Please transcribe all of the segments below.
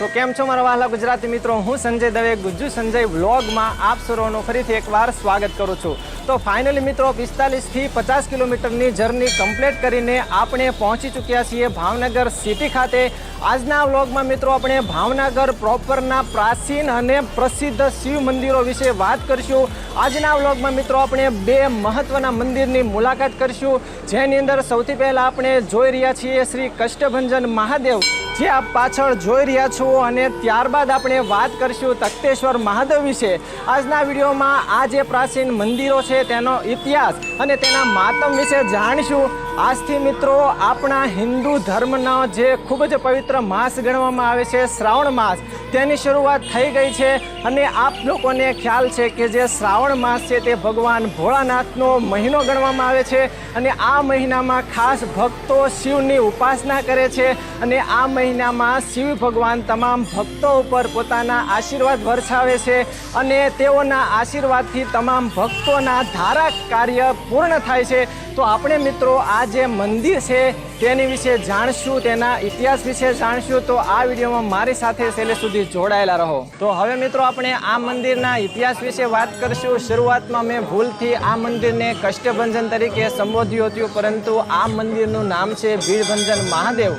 તો કેમ છો મારા વહાલા ગુજરાતી મિત્રો, હું સંજય દવે ગુજ્જુ સંજય વ્લોગમાં આપ સર્વનું ફરીથી એકવાર સ્વાગત કરું છું। તો ફાઇનલી મિત્રો 45 થી 50 કિલોમીટરની જર્ની કમ્પ્લીટ કરીને આપણે પહોંચી ચૂક્યા છીએ ભાવનગર સિટી ખાતે। આજના વ્લોગમાં મિત્રો આપણે ભાવનગર પ્રોપરના પ્રાચીન અને પ્રસિદ્ધ શિવ મંદિરો વિશે વાત કરીશું। આજના વ્લોગમાં મિત્રો આપણે બે મહત્વના મંદિરની મુલાકાત કરીશું, જેની અંદર સૌથી પહેલા આપણે જોઈ રહ્યા છીએ શ્રી કષ્ટભંજન મહાદેવ, જે આપ પાછળ જોઈ રહ્યા છો, અને ત્યારબાદ આપણે વાત કરીશું તખ્તેશ્વર મહાદેવ વિશે। આજના વિડીયોમાં આ જે પ્રાચીન મંદિરો છે તેનો ઇતિહાસ અને તેના માતમ વિશે જાણીશું। આજથી મિત્રો આપણા હિન્દુ ધર્મનો જે ખૂબ જ પવિત્ર માસ ગણવામાં આવે છે શ્રાવણ માસ, તેની શરૂઆત થઈ ગઈ છે। અને આપ લોકોને ખ્યાલ છે કે જે શ્રાવણ માસ છે તે ભગવાન ભોળાનાથનો મહિનો ગણવામાં આવે છે, અને આ મહિનામાં ખાસ ભક્તો શિવની ઉપાસના કરે છે, અને આ મહિનામાં શિવ ભગવાન તમામ ભક્તો ઉપર પોતાના આશીર્વાદ વરસાવે છે, અને તેઓના આશીર્વાદથી તમામ ભક્તોના ધારા કાર્ય પૂર્ણ થાય છે। તો આપણે મિત્રો આ જે મંદિર છે તેની વિશે જાણશું, તેના ઇતિહાસ વિશે જાણશું। તો આ વિડીયોમાં મારી સાથે છેલ્લે સુધી જોડાયેલા રહો। તો હવે મિત્રો આપણે આ મંદિરના ઇતિહાસ વિશે વાત કરીશું। શરૂઆતમાં મેં ભૂલથી આ મંદિરને કષ્ટભંજન તરીકે સંબોધ્યું હતું, પરંતુ આ મંદિરનું નામ છે ભીડભંજન મહાદેવ।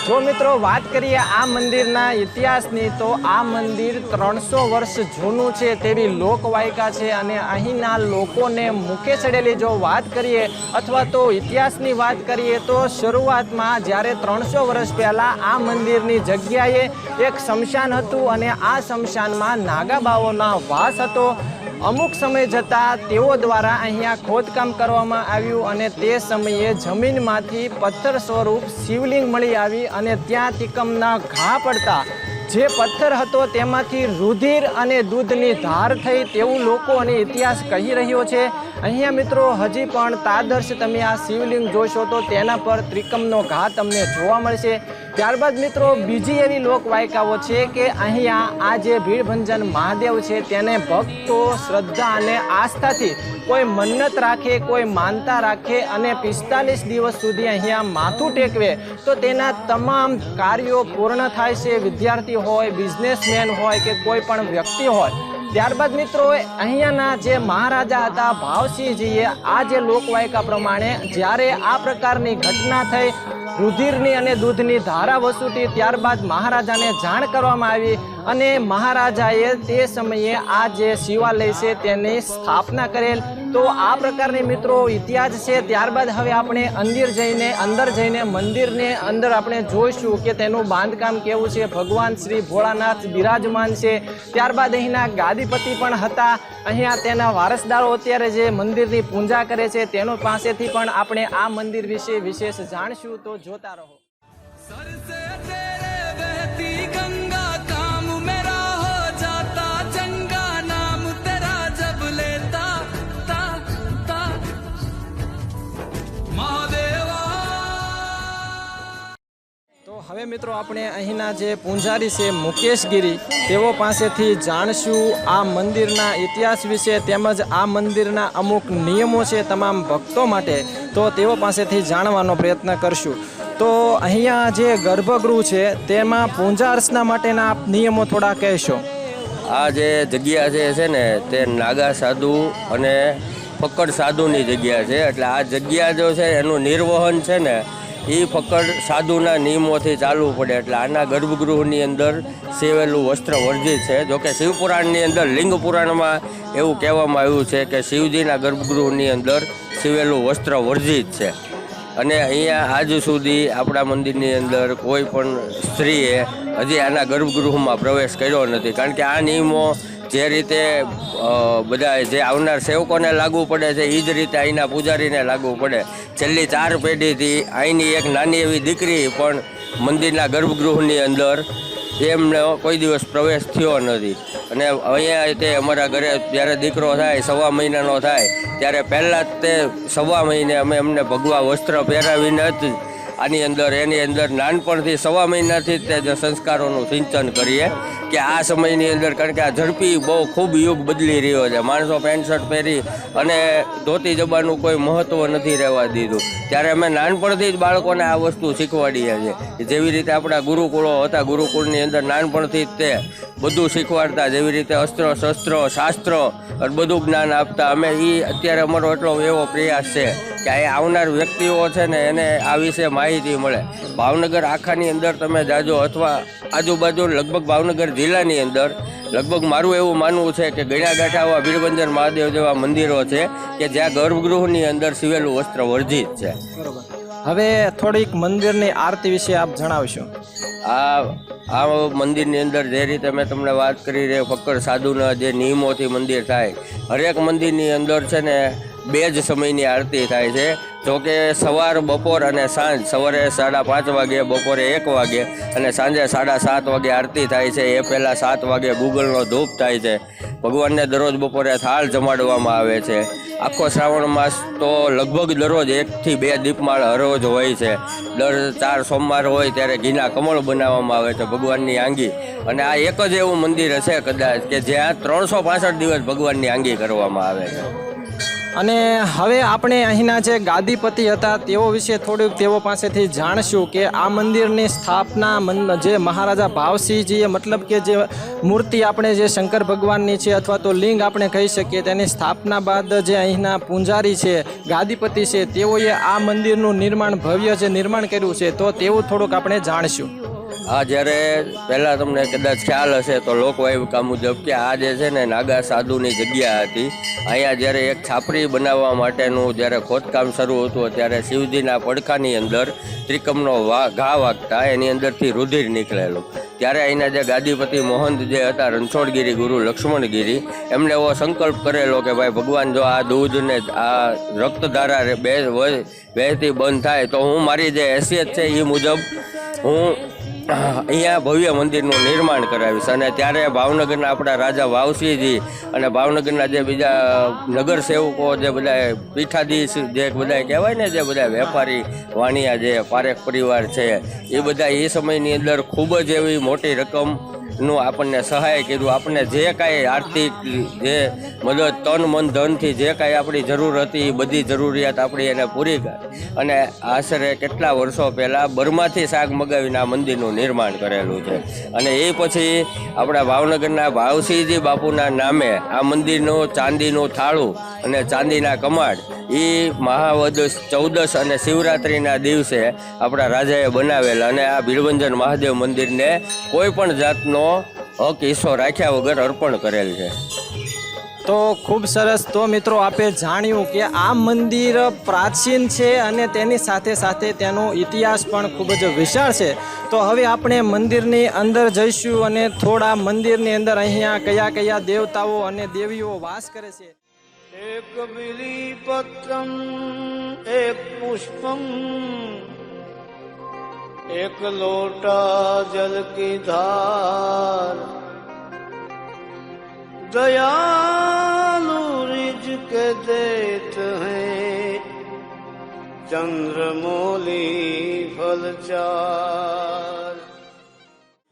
જો મિત્રો વાત કરીએ આ મંદિરના ઇતિહાસની, તો આ મંદિર 300 વર્ષ જૂનું છે તેવી લોકવાયકા છે, અને અહીંના લોકોને મૂકે ચડેલી જો વાત કરીએ અથવા તો ઇતિહાસની વાત કરીએ, તો શરૂઆતમાં જ્યારે 300 વર્ષ પહેલાં આ મંદિરની જગ્યાએ એક સ્મશાન હતું, અને આ સ્મશાનમાં નાગાબાઓનો વાસ હતો। અમુક સમય જતાં તેઓ દ્વારા અહીંયા ખોદકામ કરવામાં આવ્યું, અને તે સમયે જમીનમાંથી પથ્થર સ્વરૂપ શિવલિંગ મળી આવી, અને ત્યાં તિકમના ઘા પડતા જે પથ્થર હતો તેમાંથી રુધિર અને દૂધની ધાર થઈ તેવું લોકો અને ઇતિહાસ કહી રહ્યો છે। અહીંયા મિત્રો હજી પણ તાદર્શ તમે આ શિવલિંગ જોશો તો તેના પર ત્રિકમનો ઘા તમને જોવા મળશે। ત્યારબાદ મિત્રો બીજી એવી લોકવાયકાઓ છે કે અહીંયા આ જે ભીડભંજન મહાદેવ છે તેને ભક્તો શ્રદ્ધા અને આસ્થાથી કોઈ મન્નત રાખે, કોઈ માનતા રાખે, અને 45 દિવસ સુધી અહીંયા માથું ટેકવે તો તેના તમામ કાર્યો પૂર્ણ થાય છે। વિદ્યાર્થી હોય, બિઝનેસમેન હોય કે કોઈ પણ વ્યક્તિ હોય। ત્યારબાદ મિત્રો અહીંયાના જે મહારાજા હતા ભાવસિંહજીએ આ જે લોકવાયકા પ્રમાણે જ્યારે આ પ્રકારની ઘટના થઈ, રુધિરની અને દૂધની ધારા વસૂટી, ત્યારબાદ મહારાજાને જાણ કરવામાં આવી, અને મહારાજાએ તે સમયે આ જે શિવાલય છે તેની સ્થાપના કરેલ। તો આ પ્રકારની મિત્રો ઇતિહાસ છે। ત્યારબાદ હવે આપણે અંદર જઈને મંદિરને અંદર આપણે જોઈશું કે તેનું બાંધકામ કેવું છે। ભગવાન શ્રી ભોળાનાથ બિરાજમાન છે। ત્યારબાદ અહીંના ગાદીપતિ પણ હતા, અહીંયા તેના વારસદારો અત્યારે જે મંદિરની પૂજા કરે છે તેનો પાસેથી પણ આપણે આ મંદિર વિશે વિશેષ જાણશું। તો જોતા રહો। હવે મિત્રો આપણે અહીંના જે પૂંજારી છે મુકેશગીરી, તેઓ પાસેથી જાણશું આ મંદિરના ઇતિહાસ વિશે, તેમજ આ મંદિરના અમુક નિયમો છે તમામ ભક્તો માટે, તો તેઓ પાસેથી જાણવાનો પ્રયત્ન કરશું। તો અહીંયા જે ગર્ભગૃહ છે તેમાં પૂજા અર્ચના માટેના આપ નિયમો થોડા કહેશો। આ જે જગ્યા છે ને તે નાગા સાધુ અને ફક્કડ સાધુની જગ્યા છે, એટલે આ જગ્યા જો છે એનું નિર્વહન છે ને એ ફક્કડ સાધુના નિયમોથી ચાલવું પડે। એટલે આના ગર્ભગૃહની અંદર સેવેલું વસ્ત્ર વર્જિત છે। જોકે શિવપુરાણની અંદર લિંગ પુરાણમાં એવું કહેવામાં આવ્યું છે કે શિવજીના ગર્ભગૃહની અંદર સીવેલું વસ્ત્ર વર્જિત છે, અને અહીંયા આજ સુધી આપણા મંદિરની અંદર કોઈ પણ સ્ત્રીએ હજી આના ગર્ભગૃહમાં પ્રવેશ કર્યો નથી, કારણ કે આ નિયમો જે રીતે બધા જે આવનાર સેવકોને લાગુ પડે છે એ જ રીતે અહીંના પૂજારીને લાગુ પડે। છેલ્લી 4 પેઢીથી અહીંની એક નાની એવી દીકરી પણ મંદિરના ગર્ભગૃહની અંદર એમને કોઈ દિવસ પ્રવેશ થયો નથી। અને અહીંયા તે અમારા ઘરે જ્યારે દીકરો થાય 1.5 મહિનાનો થાય ત્યારે પહેલાં જ તે 1.5 મહિને અમે એમને ભગવા વસ્ત્ર પહેરાવીને જ આની અંદર એની અંદર નાનપણથી 1.25 મહિનાથી જ તે સંસ્કારોનું સિંચન કરીએ કે આ સમયની અંદર, કારણ કે આ ઝડપી બહુ ખૂબ યુગ બદલી રહ્યો છે. માણસો પેન્ટ શર્ટ પહેરી અને ધોતી જબાનું કોઈ મહત્ત્વ નથી રહેવા દીધું. ત્યારે અમે નાનપણથી જ બાળકોને આ વસ્તુ શીખવાડીએ છીએ. જેવી રીતે આપણા ગુરુકુળો હતા, ગુરુકુળની અંદર નાનપણથી જ તે બધું શીખવાડતા, જેવી રીતે અસ્ત્રો શસ્ત્રો શાસ્ત્ર અને બધું જ્ઞાન આપતા. અમે અત્યારે અમારો એટલો એવો પ્રયાસ છે કે આ આવનાર વ્યક્તિઓ છે ને એને આ વિશે માહિતી મળે. ભાવનગર આખાની અંદર તમે જાજો અથવા આજુબાજુ લગભગ ભાવનગર જિલ્લાની અંદર લગભગ મારું એવું માનવું છે કે ગણ્યા ગાંઠા આવા વીરબંજર મહાદેવ જેવા મંદિરો છે કે જ્યાં ગર્ભગૃહની અંદર સિવેલું વસ્ત્ર વર્જિત છે. બરોબર. હવે થોડીક મંદિરની આરતી વિશે આપ જણાવશો. આ મંદિરની અંદર જે રીતે મેં તમને વાત કરી રહી, ફક્કડ સાધુના જે નિયમોથી મંદિર થાય, હરેક મંદિરની અંદર છે ને 2 જ સમયની આરતી થાય છે. જોકે સવાર, બપોર અને સાંજ. સવારે 5:30 વાગે, બપોરે 1 વાગે અને સાંજે 7:30 વાગે આરતી થાય છે. એ પહેલાં 7 વાગે ગુગળનો ધૂપ થાય છે. ભગવાનને દરરોજ બપોરે થાળ જમાડવામાં આવે છે. આખો શ્રાવણ માસ તો લગભગ દરરોજ 1 થી 2 દીપમાળ હરરોજ હોય છે. દર 4 સોમવાર હોય ત્યારે ઘીના કમળ બનાવવામાં આવે છે ભગવાનની આંગી. અને આ એક જ એવું મંદિર હશે કદાચ કે જ્યાં 365 દિવસ ભગવાનની આંગી કરવામાં આવે છે. અને હવે આપણે અહીંના જે ગાદીપતિ હતા તેઓ વિશે થોડુંક તેઓ પાસેથી જાણશું કે આ મંદિરની સ્થાપના જે મહારાજા ભાવસિંહજીએ, મતલબ કે જે મૂર્તિ આપણે જે શંકર ભગવાનની છે અથવા તો લિંગ આપણે કહી શકીએ, તેની સ્થાપના બાદ જે અહીંના પૂંજારી છે, ગાદીપતિ છે, તેઓએ આ મંદિરનું નિર્માણ, ભવ્ય જે નિર્માણ કર્યું છે, તો તેવું થોડુંક આપણે જાણશું. આ જ્યારે પહેલાં તમને કદાચ ખ્યાલ હશે તો લોકવાયકા મુજબ કે આ જે છે ને નાગા સાધુની જગ્યા હતી. અહીંયા જ્યારે એક છાપરી બનાવવા માટેનું જ્યારે ખોદકામ શરૂ હતું ત્યારે શિવજીના પડખાની અંદર ત્રિકમનો ઘા વાગતા એની અંદરથી રુધિર નીકળેલું. ત્યારે અહીંના જે ગાદીપતિ મહંત જે હતા, રણછોડગીરી ગુરુ લક્ષ્મણગીરી, એમણે એવો સંકલ્પ કરેલો કે ભાઈ ભગવાન, જો આ દૂધને આ રક્તધારા વહેતી બંધ થાય તો હું મારી જે હેસિયત છે એ મુજબ હું અહીંયા ભવ્ય મંદિરનું નિર્માણ કરાવીશ. અને ત્યારે ભાવનગરના આપણા રાજા વાવસિંહજી અને ભાવનગરના જે બીજા નગર સેવકો, જે બધા પીઠાધીશ જે બધા કહેવાય ને, જે બધા વેપારી વાણિયા, જે પારેખ પરિવાર છે, એ બધા એ સમયની અંદર ખૂબ જ એવી મોટી રકમનું આપણને સહાય કર્યું. આપણને જે કાંઈ આર્થિક જે મદદ, તન મન ધનથી જે કાંઈ આપણી જરૂર હતી એ બધી જરૂરિયાત આપણી એને પૂરી કરી. અને આશરે કેટલા વર્ષો પહેલાં બર્માથી શાક મગાવીને આ મંદિરનું નિર્માણ કરેલું છે. અને એ પછી આપણા ભાવનગરના ભાવસિંહજી બાપુના નામે આ મંદિરનું ચાંદીનું થાળું અને ચાંદીના કમાડ એ મહાવદ 14 અને શિવરાત્રિના દિવસે આપણા રાજાએ બનાવેલા. અને આ ભીડભંજન મહાદેવ મંદિરને કોઈ પણ જાતનો હક હિસ્સો રાખ્યા વગર અર્પણ કરેલ છે. તો ખૂબ સરસ. તો મિત્રો, આપે જાણ્યું કે આ મંદિર પ્રાચીન છે અને તેની સાથે સાથે તેનો ઇતિહાસ પણ ખૂબ જ વિશાળ છે. તો હવે આપણે મંદિરની અંદર જઈશું અને થોડા મંદિરની અંદર અહીંયા કયા કયા દેવતાઓ અને દેવીઓ વાસ કરે છે. એક બિલીપત્રમ એક પુષ્પમ એક લોટા જલ કી ધાર दयालु रिज के देत हैं चंद्रमौली फलचार.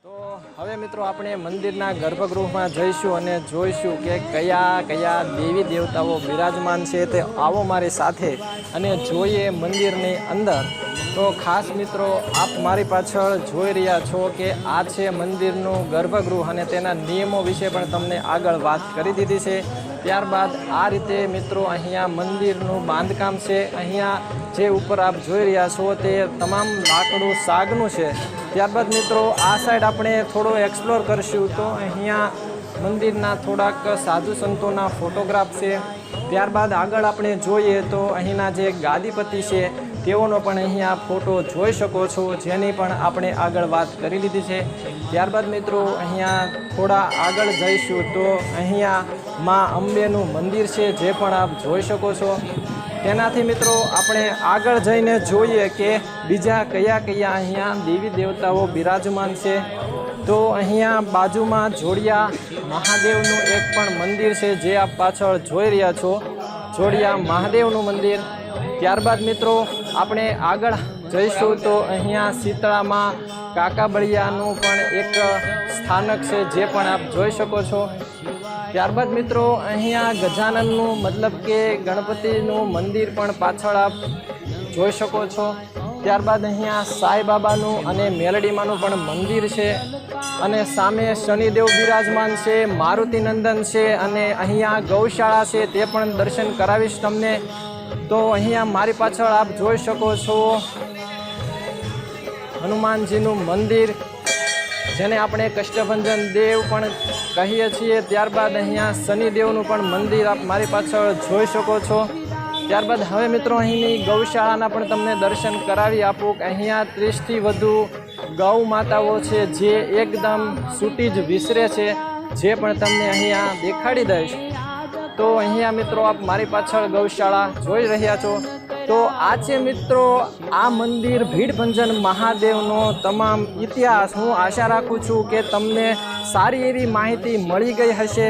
તો હવે મિત્રો આપણે મંદિરના ગર્ભગૃહમાં જઈશું અને જોઈશું કે કયા કયા દેવી દેવતાઓ બિરાજમાન છે. તે આવો મારી સાથે અને જોઈએ મંદિરની અંદર. તો ખાસ મિત્રો, આપ મારી પાછળ જોઈ રહ્યા છો કે આ છે મંદિરનું ગર્ભગૃહ અને તેના નિયમો વિશે પણ તમને આગળ વાત કરી દીધી છે. ત્યારબાદ આ રીતે મિત્રો અહીંયા મંદિરનું બાંધકામ છે. અહીંયા જે ઉપર આપ જોઈ રહ્યા છો તે તમામ લાકડું સાગનું છે. ત્યારબાદ મિત્રો આ સાઈડ આપણે થોડો એક્સપ્લોર કરીશું. તો અહીંયા મંદિરના થોડાક સાધુ સંતોના ફોટોગ્રાફ છે. ત્યારબાદ આગળ આપણે જોઈએ તો અહીંના જે ગાદીપતિ છે તેઓનો પણ અહીંયા ફોટો જોઈ શકો છો, જેની પણ આપણે આગળ વાત કરી લીધી છે. ત્યારબાદ મિત્રો અહીંયા થોડા આગળ જઈશું તો અહીંયા મા અંબેનું મંદિર છે, જે પણ આપ જોઈ શકો છો. તેનાથી મિત્રો આપણે આગળ જઈને જોઈએ કે બીજા કયા કયા અહીંયા દેવી દેવતાઓ બિરાજમાન છે. તો અહીંયા બાજુમાં જોડિયા મહાદેવનું એક પણ મંદિર છે, જે આપ પાછળ જોઈ રહ્યા છો, જોડિયા મહાદેવનું મંદિર. ત્યારબાદ મિત્રો આપણે આગળ જઈશું તો અહીંયા શીતળામાં કાકાબળિયાનું પણ એક સ્થાનક છે, જે પણ આપ જોઈ શકો છો. ત્યારબાદ મિત્રો અહીંયા ગજાનનનું મતલબ કે ગણપતિનું મંદિર પણ પાછળ આપ જોઈ શકો છો. ત્યારબાદ અહીંયા સાંઈબાબાનું અને મેલડીમાનું પણ મંદિર છે અને સામે શનિદેવ બિરાજમાન છે, મારુતિનંદન છે અને અહીંયા ગૌશાળા છે, તે પણ દર્શન કરાવીશ તમને. તો અહીંયા મારી પાછળ આપ જોઈ શકો છો હનુમાનજીનું મંદિર, જેને આપણે કષ્ટભંજન દેવ પણ કહીએ છીએ. ત્યારબાદ અહીંયા શનિદેવનું પણ મંદિર આપ મારી પાછળ જોઈ શકો છો. ત્યારબાદ હવે મિત્રો અહીંની ગૌશાળાના પણ તમને દર્શન કરાવી આપું. અહીંયા 30થી વધુ ગૌ માતાઓ છે, જે એકદમ સૂટી જ વિસરે છે, જે પણ તમને અહીંયા દેખાડી દઈશ. તો અહીંયા મિત્રો આપ મારી પાછળ ગૌશાળા જોઈ રહ્યા છો. તો આ છે મિત્રો આ મંદિર ભીડભંજન મહાદેવનો તમામ ઇતિહાસ. હું આશા રાખું છું કે તમને સારી એવી માહિતી મળી ગઈ હશે.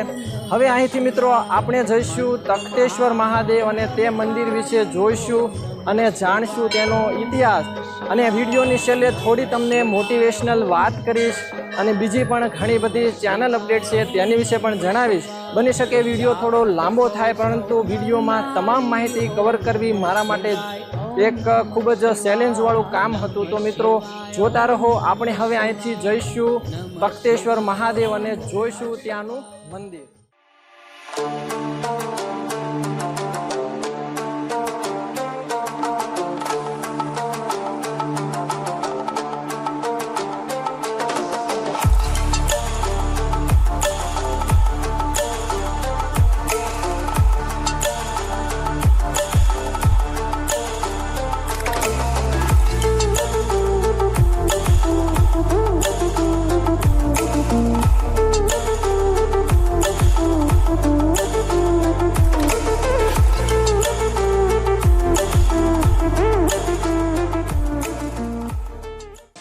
હવે અહીંથી મિત્રો આપણે જઈશું તખતેશ્વર મહાદેવ અને તે મંદિર વિશે જોઈશું અને જાણશું તેનો ઇતિહાસ. અને વિડીયોની છેલ્લે થોડી તમને મોટિવેશનલ વાત કરીશ અને બીજી પણ ઘણી બધી ચેનલ અપડેટ છે તેની વિશે પણ જણાવીશ. બની શકે વિડીયો થોડો લાંબો થાય, પરંતુ વિડીયોમાં તમામ માહિતી કવર કરવી મારા માટે એક ખૂબ જ ચેલેન્જવાળું કામ હતું. તો મિત્રો જોતા રહો. આપણે હવે અહીંથી જઈશું તખતેશ્વર મહાદેવ અને જોઈશું ત્યાંનું મંદિર.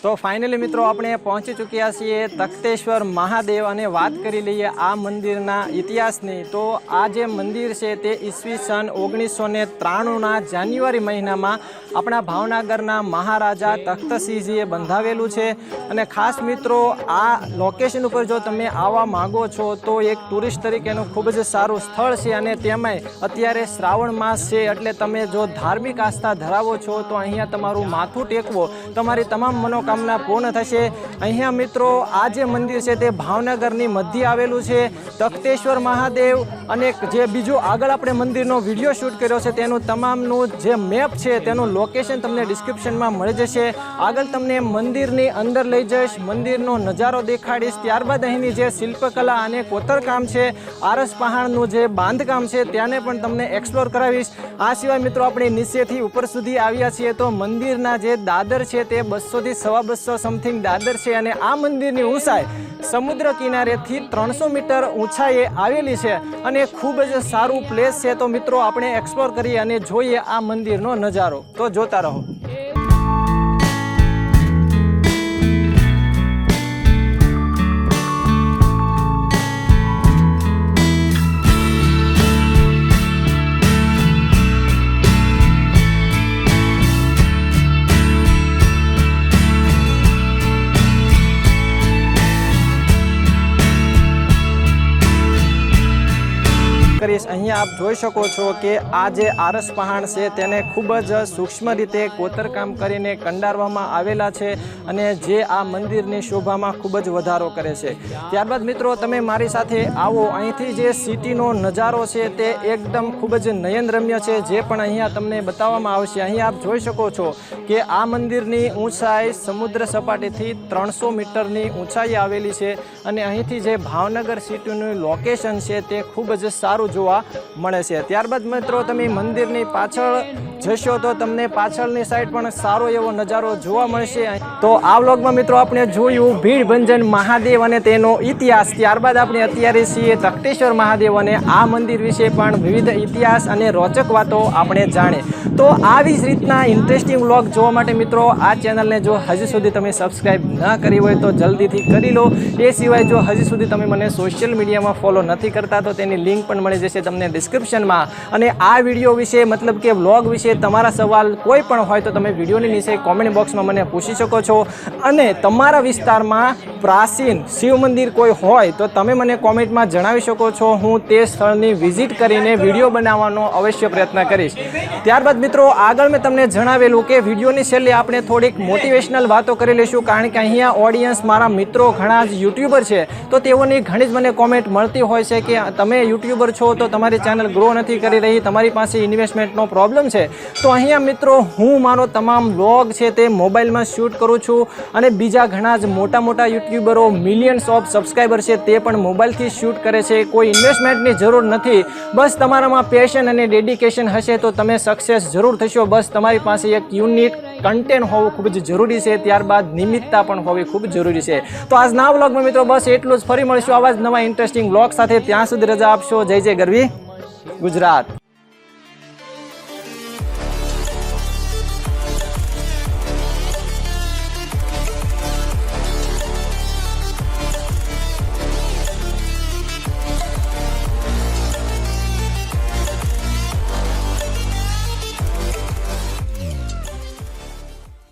તો ફાઇનલી મિત્રો આપણે પહોંચી ચૂક્યા છીએ તખતેશ્વર મહાદેવ અને વાત કરી લઈએ આ મંદિરના ઇતિહાસની. તો આ જે મંદિર છે તે ઈસવીસન 1993ના જાન્યુઆરી મહિનામાં આપણા ભાવનગરના મહારાજા તખ્તસિંહજીએ બંધાવેલું છે. અને ખાસ મિત્રો આ લોકેશન ઉપર જો તમે આવવા માગો છો તો એક ટુરિસ્ટ તરીકેનું ખૂબ જ સારું સ્થળ છે. અને તેમાંય અત્યારે શ્રાવણ માસ છે, એટલે તમે જો ધાર્મિક આસ્થા ધરાવો છો તો અહીંયા તમારું માથું ટેકવો, તમારી તમામ મનોકામના પૂર્ણ થશે. અહીંયા મિત્રો આ જે મંદિર છે તે ભાવનગરની મધ્ય આવેલું છે. તખતેશ્વર મહાદેવ અને જે બીજું આગળ આપણે મંદિરનો વિડીયો શૂટ કર્યો છે તેનું તમામનું જે મેપ છે તેનું લોકેશન તમને ડિસ્ક્રિપ્શનમાં મળી જશે. આગળ તમને મંદિરની અંદર લઈ જઈશ, મંદિરનો નજારો દેખાડીશ. ત્યારબાદ અહીંની જે શિલ્પકલા અને કોતરકામ છે, આરસ પહાણનું જે બાંધકામ છે તેને પણ તમને એક્સપ્લોર કરાવીશ. આ સિવાય મિત્રો આપણે નીચેથી ઉપર સુધી આવ્યા છીએ તો મંદિરના જે દાદર છે તે 200 થી 250 સમથિંગ દાદર છે. અને આ મંદિરની ઊંચાઈ સમુદ્ર કિનારેથી 300 મીટર ઊંચાઈએ આવેલી છે અને ખૂબ જ સારું પ્લેસ છે. તો મિત્રો આપણે એક્સપ્લોર કરીએ અને જોઈએ આ મંદિરનો નજારો. તો જોતા રહો. અહીંયા આપ જોઈ શકો છો કે આ જે આરસ પહાણ છે તેને ખૂબ જ સૂક્ષ્મ રીતે કોતરકામ કરીને કંડારવામાં આવેલા છે અને જે આ મંદિરની શોભામાં ખૂબ જ વધારો કરે છે. ત્યારબાદ મિત્રો તમે મારી સાથે આવો. અહીંથી જે સિટીનો નજારો છે તે એકદમ ખૂબ જ નયનરમ્ય છે, જે પણ અહીંયા તમને બતાવવામાં આવશે. અહીંયા આપ જોઈ શકો છો કે આ મંદિરની ઊંચાઈ સમુદ્ર સપાટીથી 300 મીટરની ઊંચાઈ આવેલી છે અને અહીંથી જે ભાવનગર સિટીનું લોકેશન છે તે ખૂબ જ સારું જોવા મળે છે. ત્યારબાદ મિત્રો તમે મંદિરની પાછળ જશો તો તમને પાછળની સાઈડ પણ સારો એવો નજારો જોવા મળશે. તો આ વ્લોગમાં મિત્રો આપણે જોયું ભીડભંજન મહાદેવ અને તેનો ઇતિહાસ. ત્યારબાદ આપણે અત્યારે છીએ તખતેશ્વર મહાદેવ અને આ મંદિર વિશે પણ વિવિધ ઇતિહાસ અને રોચક વાતો આપણે જાણીએ. તો આવી જ રીતના ઇન્ટરેસ્ટિંગ વ્લોગ જોવા માટે મિત્રો આ ચેનલને જો હજી સુધી તમે સબસ્ક્રાઈબ ન કરી હોય તો જલ્દીથી કરી લો. એ સિવાય જો હજી સુધી તમે મને સોશિયલ મીડિયામાં ફોલો નથી કરતા તો તેની લિંક પણ મળી જશે તમને તમને ડિસ્ક્રિપ્શનમાં. અને આ વિડીયો વિશે મતલબ કે વ્લોગ વિશે તમારા સવાલ કોઈ પણ હોય તો તમે વિડીયોની નીચે કોમેન્ટ બોક્સમાં મને પૂછી શકો છો. અને તમારા વિસ્તારમાં પ્રાચીન શિવ મંદિર કોઈ હોય તો તમે મને કોમેન્ટમાં જણાવી શકો છો. હું તે સ્થળની વિઝિટ કરીને વિડીયો બનાવવાનો અવશ્ય પ્રયત્ન કરીશ. ત્યારબાદ મિત્રો આગળ મેં તમને જણાવેલું કે વિડીયોની છેલ્લે આપણે થોડીક મોટિવેશનલ વાતો કરી લઈશું, કારણ કે અહીંયા ઓડિયન્સ મારા મિત્રો ઘણા જ યુટ્યુબર છે, તો તેઓની ઘણી જ મને કોમેન્ટ મળતી હોય છે કે તમે યુટ્યુબર છો તો તમારી ચેનલ ગ્રો નથી કરી રહી, તમારી પાસે ઇન્વેસ્ટમેન્ટનો પ્રોબ્લેમ છે. તો અહીંયા મિત્રો હું મારો તમામ વ્લોગ છે તે મોબાઈલમાં શૂટ કરું છું, અને બીજા ઘણા જ મોટા મોટા યુટ્યુબરો મિલિયન્સ ઓફ સબસ્ક્રાઈબર છે તે પણ મોબાઈલથી શૂટ કરે છે. કોઈ ઇન્વેસ્ટમેન્ટની જરૂર નથી, બસ તમારામાં પેશન અને ડેડિકેશન હશે તો તમે સક્સેસ જરૂર થશો. બસ તમારી પાસે એક યુનિક કન્ટેન્ટ હોવું ખૂબ જ જરૂરી છે, ત્યારબાદ નિમિત્તતા પણ હોવી ખૂબ જરૂરી છે. તો આજના વ્લોગમાં મિત્રો બસ એટલું જ. ફરી મળીશું આવા જ નવા ઇન્ટરેસ્ટિંગ વ્લોગ સાથે. ત્યાં સુધી રજા આપશો. જય જય ગરવી ગુજરાત.